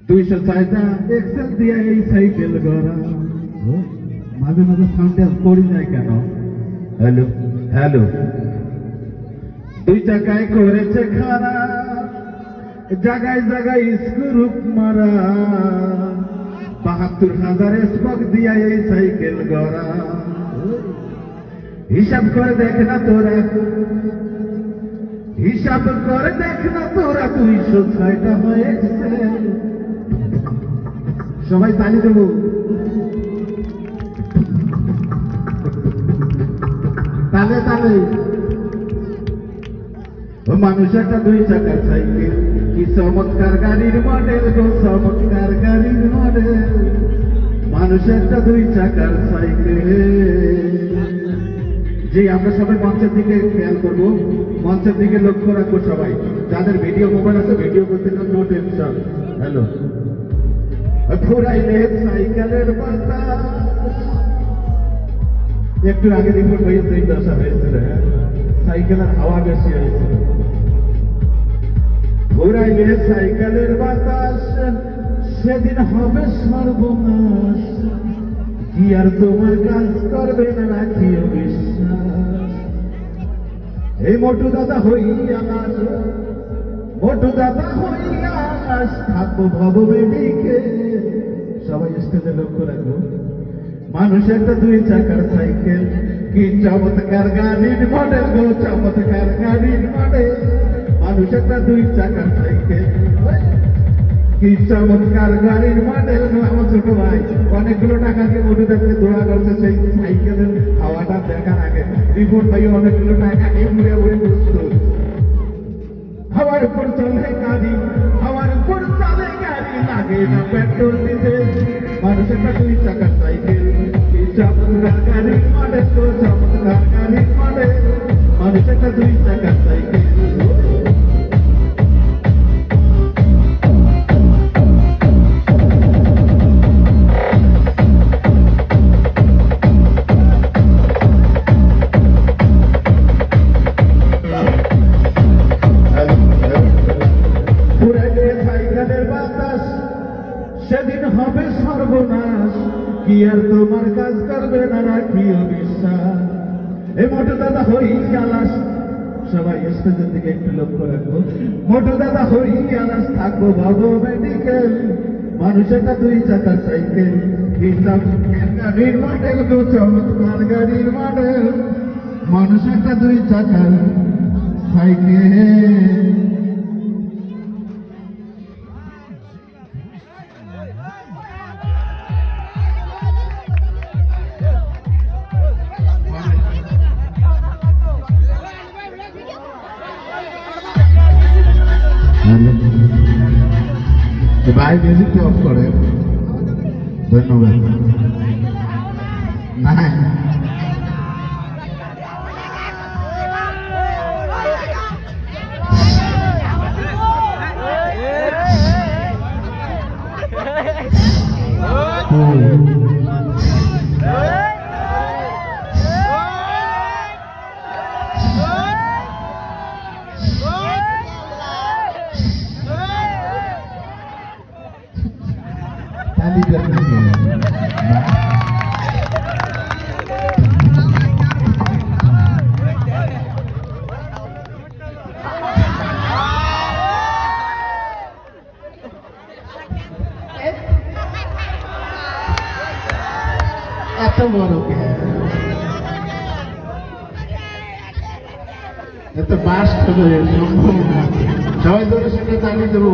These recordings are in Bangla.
206টা এক্সেল দিয়ে এই সাইকেল গড়া। মাঝে মাঝে সাউন্ডে পড়ে যায় কেন? হ্যালো হ্যালো, 2 চাকায় করেছে খারা, জায়গায় জায়গায় স্ক্রু মারা, 72,000 স্পক দিয়া এই সাইকেল গড়া। হিসাব করে দেখ না তোরা, হিসাব করে দেখ না তোরা, 206টা হয়েছে। সবাই তালি দেব। তালে তালে। মানুষ একটা 2 চাকার সাইকেল, কি চমৎকার গাড়ির মডেল গো, চমৎকার গাড়ির মডেল। মানুষ একটা 2 চাকার সাইকেল। জি, আমরা সবাই মঞ্চের দিকে খেয়াল করব, মঞ্চের দিকে লক্ষ্য রাখবো সবাই। যাদের ভিডিও মোবাইল আছে ভিডিও করতে নো টেনশন। হ্যালো, ঘুরাইলে সাইকেলের বাতাস। একটু আগে রিপোর্ট হয়েছে, এই দশা হয়েছিল, সাইকেলের হাওয়া বেশি হয়েছিল। ঘুরাইলে সাইকেলের বাতাস, সেদিন হবে সর্বনাশ। কি আর তোমার কাজ করবে না রাখিও বিশ্বাস। এই মোটু দাদা হইয়া নাচ, মোটু দাদা হইয়া নাচ, থাকবো ভব বেডিকে। সবাই স্টেজে লক্ষ্য রাখবো। মানুষ একটা 2 চাকার সাইকেল, কি চমৎকার গাড়ির মডেল গো, চমৎকার গাড়ির মডেল। মানুষ একটা 2 চাকার সাইকেল, কি চমৎকার গাড়ির মডেল। আমার ছোট ভাই অনেকগুলো টাকা দিয়ে মোটু দাদাকে দোয়া করছে সেই সাইকেলের হাওয়াটা দেখার আগে। রিপোর্ট ভাই অনেকগুলো টাকা নিয়ে উড়ে উড়ে বসত। হাওয়ার উপর চলে গাড়ি, হাওয়ার উপর চলে গাড়ি, লাগে না পেট্রোল দিতে। মানুষ একটা 2 চাকার সাইকেল, কি চমৎকার গাড়ির মডেল গো, চমৎকার গাড়ির মডেল। মানুষ একটা 2 চাকার সাইকেল। সেদিন হবে সর্বনাশ, কি আর তোমার কাজ করবে না রাখিও বিশ্বাস। এই মোটু দাদা হইয়া লাশ, সবাই স্টেজের দিকে একটু লক্ষ্য রাখবো। মোটু দাদা হইয়া লাশ, থাকবো ভব মেডিকেল। মানুষ একটা 2 চাকার সাইকেল, কি চমৎকার গাড়ির মডেল গো, চমৎকার গাড়ির মডেল। মানুষ একটা 2 চাকার সাইকেল। ভাই মিউজিকটা অফ করে, ধন্যবাদ। না এত বড় এত বাস হবে সম্ভব না। সবাই ধরে সেটা চালিয়ে দেবো।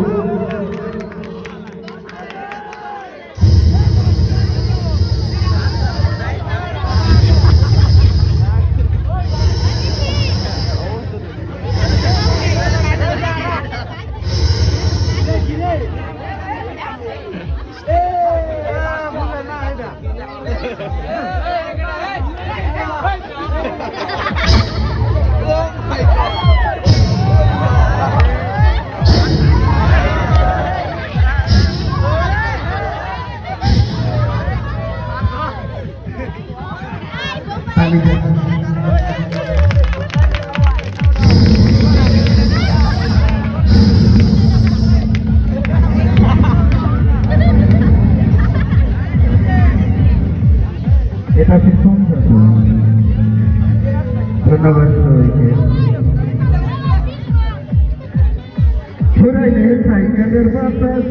ছড়াইলে সাইকেলের বাতাস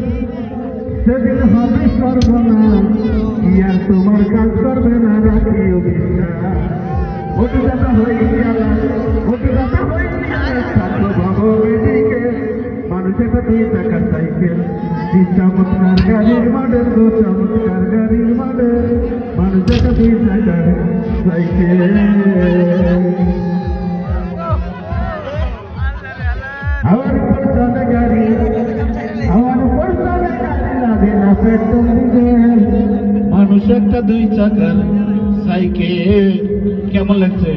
সেদিন হবে সর্বনাশ কি আর তোমার কাজ করবে না রাখিও বিশ্বাস ভোটদাতা হয়ে গেল ভোটদাতা হয়ে গেল ছাত্র ভবদিকে মানুষ একটা 2 টাকার সাইকেল কি চমৎকার গাড়ির মডেল গো চমৎকার গাড়ির মডেল মানুষ একটা 2 টাকার সাইকেল আমার উপর চলে গাড়ি আমার উপর চলে গাড়ি লাগে না পেট্রোল ডিজেল মানুষ একটা 2 চাকার সাইকেল কেমন লাগছে